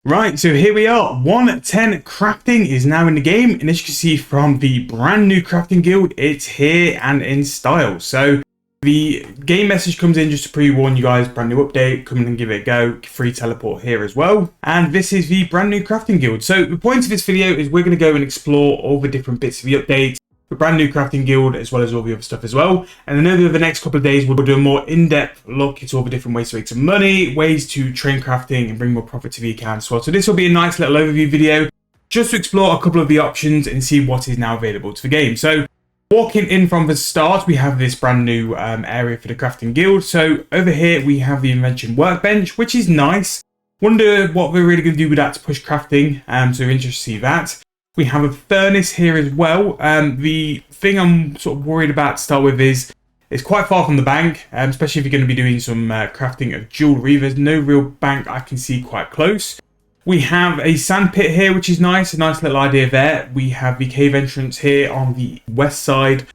Right, so here we are. 110 crafting is now in the game, and as you can see from the brand new crafting guild, it's here and in style. So the game message comes in just to pre-warn you guys, brand new update, come in and give it a go, free teleport here as well. And this is the brand new crafting guild. So the point of this video is we're going to go and explore all the different bits of the update, the brand new crafting guild, as well as all the other stuff as well. And then over the next couple of days, we'll do a more in-depth look at all the different ways to make some money, ways to train crafting and bring more profit to the account as well. So this will be a nice little overview video just to explore a couple of the options and see what is now available to the game. So walking in from the start, we have this brand new area for the crafting guild. So over here, we have the invention workbench, which is nice. Wonder what we're really going to do with that to push crafting. So we're interested to see that. We have a furnace here as well. The thing I'm sort of worried about to start with is it's quite far from the bank, especially if you're going to be doing some crafting of jewellery. There's no real bank I can see quite close. We have a sand pit here, which is nice. A nice little idea there. We have the cave entrance here on the west side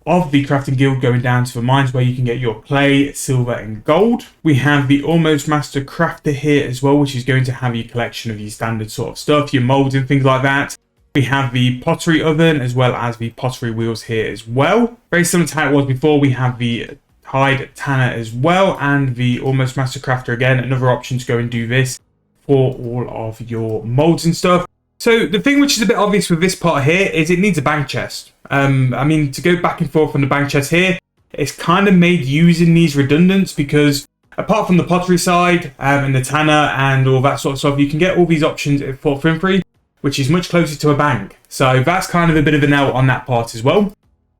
of the crafting guild going down to the mines where you can get your clay, silver and gold. We have the almost master crafter here as well, which is going to have your collection of your standard sort of stuff, your molds and things like that. We have the pottery oven as well as the pottery wheels here as well. Very similar to how it was before. We have the hide tanner as well and the almost master crafter again. Another option to go and do this for all of your molds and stuff. So the thing which is a bit obvious with this part here is it needs a bank chest. I mean, to go back and forth on the bank chest here, it's kind of made using these redundant because apart from the pottery side and the tanner and all that sort of stuff, you can get all these options for free, which is much closer to a bank. So that's kind of a bit of an L on that part as well.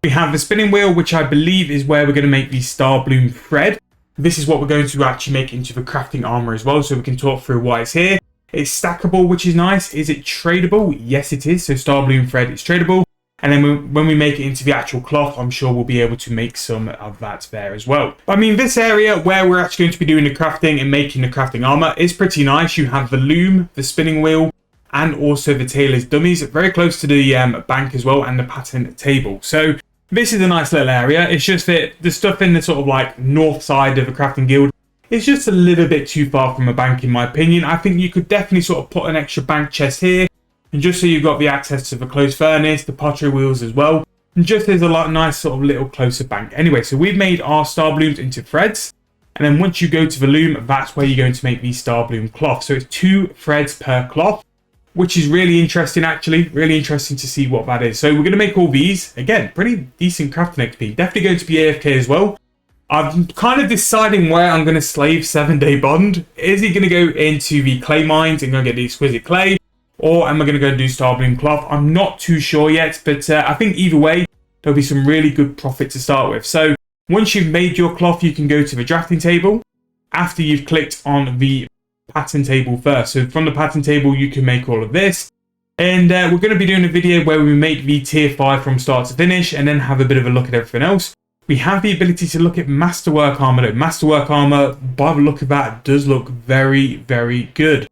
We have the spinning wheel, which I believe is where we're going to make the star bloom thread. This is what we're going to actually make into the crafting armor as well, so we can talk through why it's here. It's stackable, which is nice. Is it tradable? Yes, it is. So star bloom thread is tradable. And then when we make it into the actual cloth, I'm sure we'll be able to make some of that there as well. I mean, this area where we're actually going to be doing the crafting and making the crafting armor is pretty nice. You have the loom, the spinning wheel, and also the tailor's dummies, very close to the bank as well, and the pattern table. So this is a nice little area. It's just that the stuff in the sort of like north side of the crafting guild is just a little bit too far from a bank in my opinion. I think you could definitely sort of put an extra bank chest here, and just so you've got the access to the closed furnace, the pottery wheels as well, and just there's a nice sort of little closer bank. Anyway, so we've made our star blooms into threads, and then once you go to the loom, that's where you're going to make the star bloom cloth. So it's 2 threads per cloth, which is really interesting actually, really interesting to see what that is. So we're going to make all these, again, pretty decent crafting XP, definitely going to be AFK as well. I'm kind of deciding where I'm going to slave 7-day bond. Is he going to go into the clay mines and go get the exquisite clay, or am I going to go and do star bloom cloth? I'm not too sure yet, but I think either way, there'll be some really good profit to start with. So once you've made your cloth, you can go to the drafting table after you've clicked on the pattern table first. So from the pattern table, you can make all of this. And we're going to be doing a video where we make the tier 5 from start to finish and then have a bit of a look at everything else. We have the ability to look at masterwork armor though. Masterwork armor, by the look of that, does look very, very good.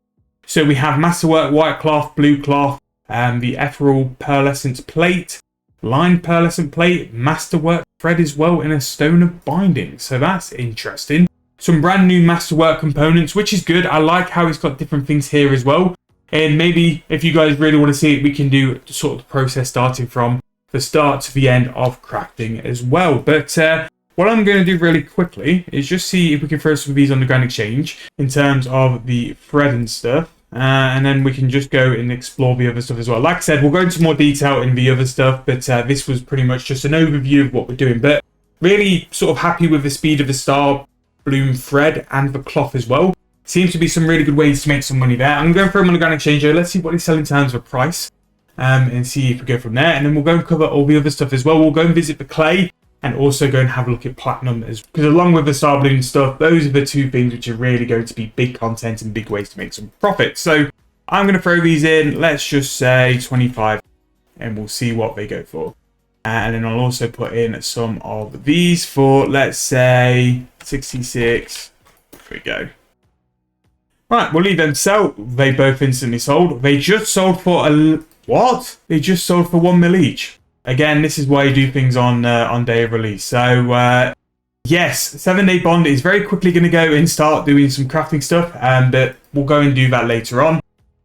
So we have masterwork white cloth, blue cloth, the ethereal pearlescent plate, lined pearlescent plate, masterwork thread as well, and a stone of binding. So that's interesting. Some brand new masterwork components, which is good. I like how it's got different things here as well. And maybe if you guys really want to see it, we can do sort of the process starting from the start to the end of crafting as well. But what I'm going to do really quickly is just see if we can throw some of these on the Grand Exchange in terms of the thread and stuff. And then we can just go and explore the other stuff as well. Like I said, we'll go into more detail in the other stuff, but this was pretty much just an overview of what we're doing. But really sort of happy with the speed of the star bloom thread and the cloth as well. Seems to be some really good ways to make some money there. I'm going to throw them on the Grand Exchange. Let's see what they sell in terms of price and see if we go from there. And then we'll go and cover all the other stuff as well. We'll go and visit the clay and also go and have a look at platinum because along with the star bloom stuff, those are the 2 things which are really going to be big content and big ways to make some profit. So I'm going to throw these in. Let's just say 25 and we'll see what they go for. And then I'll also put in some of these for, let's say, 66. There we go. Right, we'll leave them sell. They both instantly sold. They just sold for what? They just sold for 1 mil each. Again, this is why you do things on day of release. So yes, 7-day bond is very quickly going to go and start doing some crafting stuff, but we'll go and do that later on.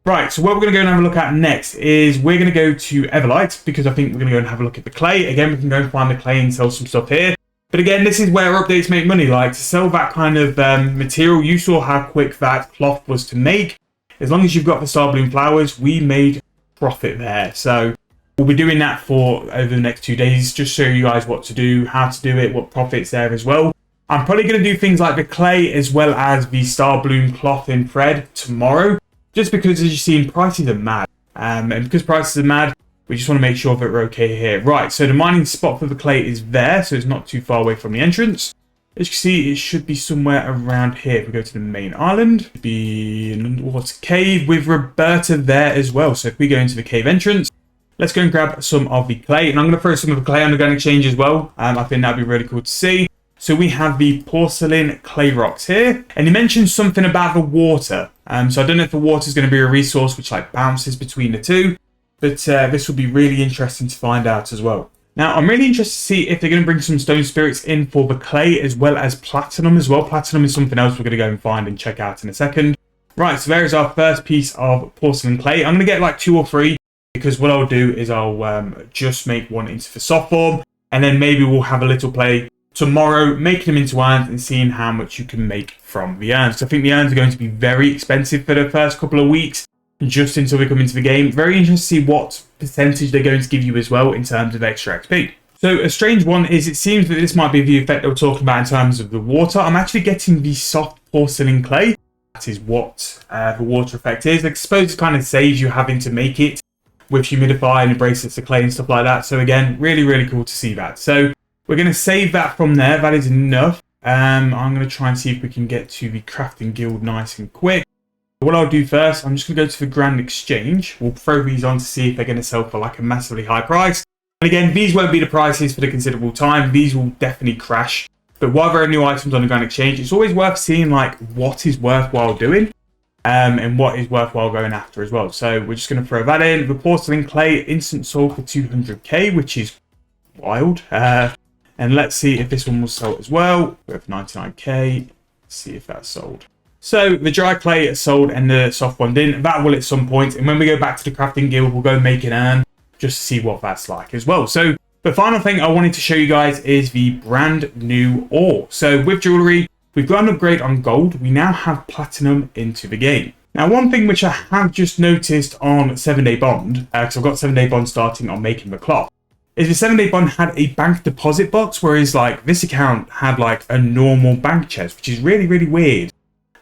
Right, so what we're going to go and have a look at next is we're going to go to Everlight, because I think we're going to go and have a look at the clay. Again, we can go and find the clay and sell some stuff here. But again, this is where updates make money. Like, to sell that kind of material, you saw how quick that cloth was to make. As long as you've got the star bloom flowers, we made profit there. So we'll be doing that for over the next 2 days, just show you guys what to do, how to do it, what profits there as well. I'm probably going to do things like the clay as well as the star bloom cloth in thread tomorrow, just because, as you've seen, prices are mad. And because prices are mad, we just want to make sure that we're okay here. Right, so the mining spot for the clay is there, so it's not too far away from the entrance. As you can see, it should be somewhere around here. If we go to the main island, it'd be an underwater cave with Roberta there as well. So if we go into the cave entrance, let's go and grab some of the clay. And I'm going to throw some of the clay on the Organic Exchange as well. I think that'd be really cool to see. So we have the porcelain clay rocks here. And he mentioned something about the water. So I don't know if the water is going to be a resource which like bounces between the two. But this will be really interesting to find out as well. Now, I'm really interested to see if they're going to bring some stone spirits in for the clay as well as platinum as well. Platinum is something else we're going to go and find and check out in a second. Right, so there is our first piece of porcelain clay. I'm going to get like 2 or 3 because what I'll do is I'll just make one into the soft form. And then maybe we'll have a little play tomorrow, making them into urns and seeing how much you can make from the urns. So I think the urns are going to be very expensive for the first couple of weeks, just until we come into the game. Very interesting to see what percentage they're going to give you as well in terms of extra XP. So a strange one is it seems that this might be the effect they were talking about in terms of the water. I'm actually getting the soft porcelain clay. That is what the water effect is. I suppose it kind of saves you having to make it with humidify and abrasives to clay and stuff like that. So again, really cool to see that. So we're going to save that from there. That is enough. I'm going to try and see if we can get to the crafting guild nice and quick. What I'll do first, I'm just going to go to the Grand Exchange. We'll throw these on to see if they're going to sell for like a massively high price. And again, these won't be the prices for the considerable time. These will definitely crash. But while there are new items on the Grand Exchange, it's always worth seeing like what is worthwhile doing and what is worthwhile going after as well. So we're just going to throw that in. The porcelain clay instant sold for 200k, which is wild. And let's see if this one will sell as well. We have 99k. Let's see if that's sold. So the dry clay is sold and the soft one didn't. That will at some point. And when we go back to the crafting guild, we'll go and make an urn just to see what that's like as well. So the final thing I wanted to show you guys is the brand new ore. So with jewelry, we've got an upgrade on gold. We now have platinum into the game. Now, one thing which I have just noticed on 7-day bond, because I've got 7-day bond starting on making the cloth, is the 7-day bond had a bank deposit box, whereas like this account had like a normal bank chest, which is really weird.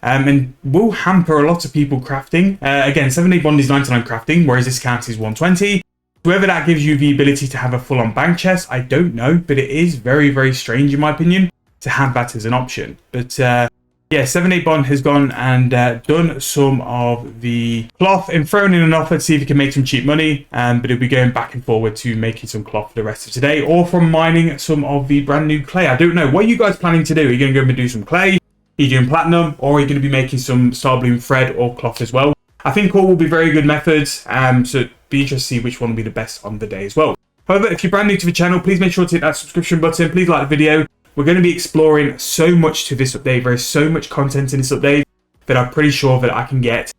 And will hamper a lot of people crafting. Again, 7-day bond is 99 crafting, whereas this account is 120. Whether that gives you the ability to have a full-on bank chest, I don't know, but it is very strange in my opinion to have that as an option. But yeah, 7-day bond has gone and done some of the cloth and thrown in an offer to see if he can make some cheap money. But he'll be going back and forward to making some cloth for the rest of today, or from mining some of the brand new clay. I don't know. What are you guys planning to do? Are you going to go and do some clay? Are you doing platinum, or are you going to be making some star bloom thread or cloth as well? I think all will be very good methods, so be interested to see which one will be the best on the day as well. However, if you're brand new to the channel, please make sure to hit that subscription button. Please like the video. We're going to be exploring so much to this update. There is so much content in this update that I'm pretty sure that I can get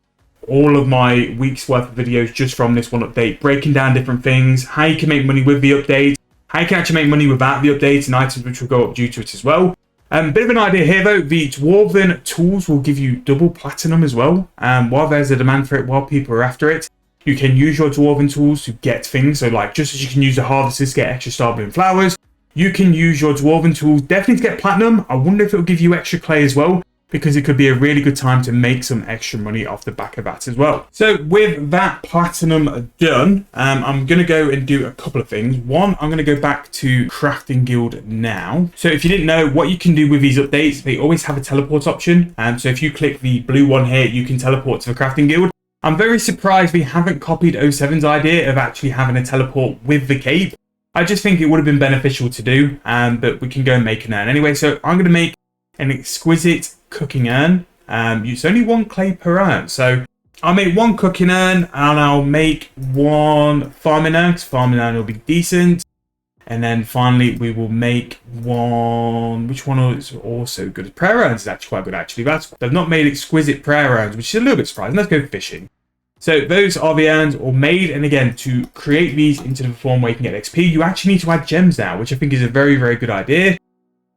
all of my week's worth of videos just from this one update, breaking down different things, how you can make money with the update, how you can actually make money without the update, and items which will go up due to it as well. Bit of an idea here though, the Dwarven tools will give you double platinum as well. While there's a demand for it, while people are after it, you can use your Dwarven tools to get things. So like, just as you can use the harvesters to get extra star bloom flowers, you can use your Dwarven tools definitely to get platinum. I wonder if it'll give you extra clay as well, because it could be a really good time to make some extra money off the back of that as well. So with that platinum done, I'm going to go and do a couple of things. One, I'm going to go back to Crafting Guild now. So if you didn't know, what you can do with these updates, they always have a teleport option. So if you click the blue one here, you can teleport to the Crafting Guild. I'm very surprised we haven't copied 07's idea of actually having a teleport with the cape. I just think it would have been beneficial to do, but we can go and make an urn anyway. So I'm going to make an exquisite cooking urn. Use only 1 clay per urn. So I'll make 1 cooking urn and I'll make 1 farming urn, because farming urn will be decent. And then finally we will make 1, which one is also good? Prayer urns is actually quite good actually. They've not made exquisite prayer urns, which is a little bit surprising. Let's go fishing. So those are the urns all made. And again, to create these into the form where you can get XP, you actually need to add gems now, which I think is a very, very good idea.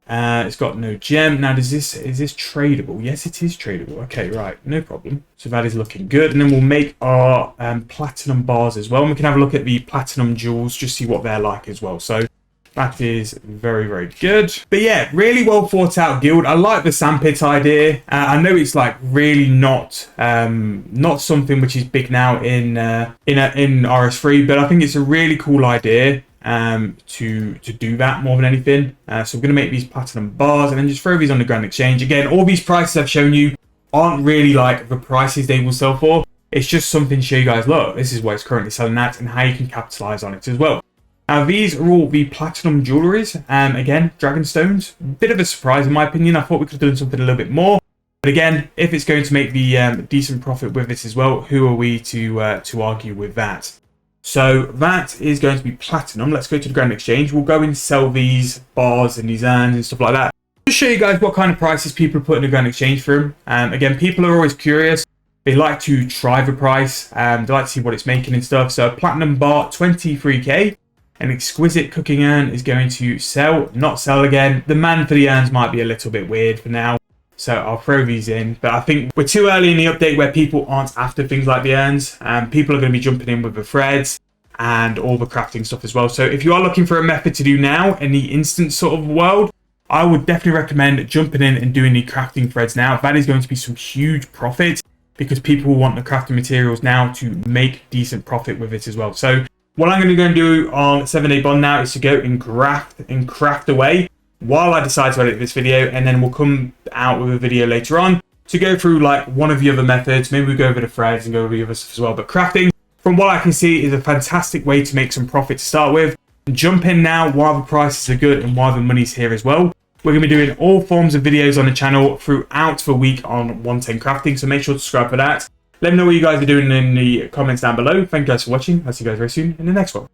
It's got no gem. Now, is this tradable? Yes, it is tradable. Okay, right. No problem. So that is looking good. And then we'll make our platinum bars as well. And we can have a look at the platinum jewels, just see what they're like as well. So that is very, very good. But yeah, really well thought out guild. I like the sandpit idea. I know it's like really not something which is big now in RS3, but I think it's a really cool idea to do that more than anything. So we're going to make these platinum bars and then just throw these on the Grand Exchange. Again, all these prices I've shown you aren't really like the prices they will sell for. It's just something to show you guys, look, this is what it's currently selling at and how you can capitalize on it as well. Now, these are all the platinum jewelries. Again, dragon stones. Bit of a surprise in my opinion. I thought we could have done something a little bit more. But again, if it's going to make the decent profit with this as well, who are we to argue with that? So that is going to be platinum. Let's go to the Grand Exchange. We'll go and sell these bars and these urns and stuff like that. Just show you guys what kind of prices people are putting in the Grand Exchange for them. Again, people are always curious. They like to try the price. They like to see what it's making and stuff. So platinum bar, 23k. An exquisite cooking urn is going to sell, not sell again. The man for the urns might be a little bit weird for now. So I'll throw these in, but I think we're too early in the update where people aren't after things like the urns. People are going to be jumping in with the threads and all the crafting stuff as well. So if you are looking for a method to do now in the instant sort of world, I would definitely recommend jumping in and doing the crafting threads now. That is going to be some huge profit because people will want the crafting materials now to make decent profit with it as well. So what I'm going to go and do on 7-day bond now is to go and craft away while I decide to edit this video, and then we'll come out with a video later on to go through like one of the other methods. Maybe we go over the threads and go over the other stuff as well. But crafting, from what I can see, is a fantastic way to make some profit to start with. Jump in now while the prices are good and while the money's here as well. We're going to be doing all forms of videos on the channel throughout the week on 110 crafting, so make sure to subscribe for that. Let me know what you guys are doing in the comments down below. Thank you guys for watching. I'll see you guys very soon in the next one.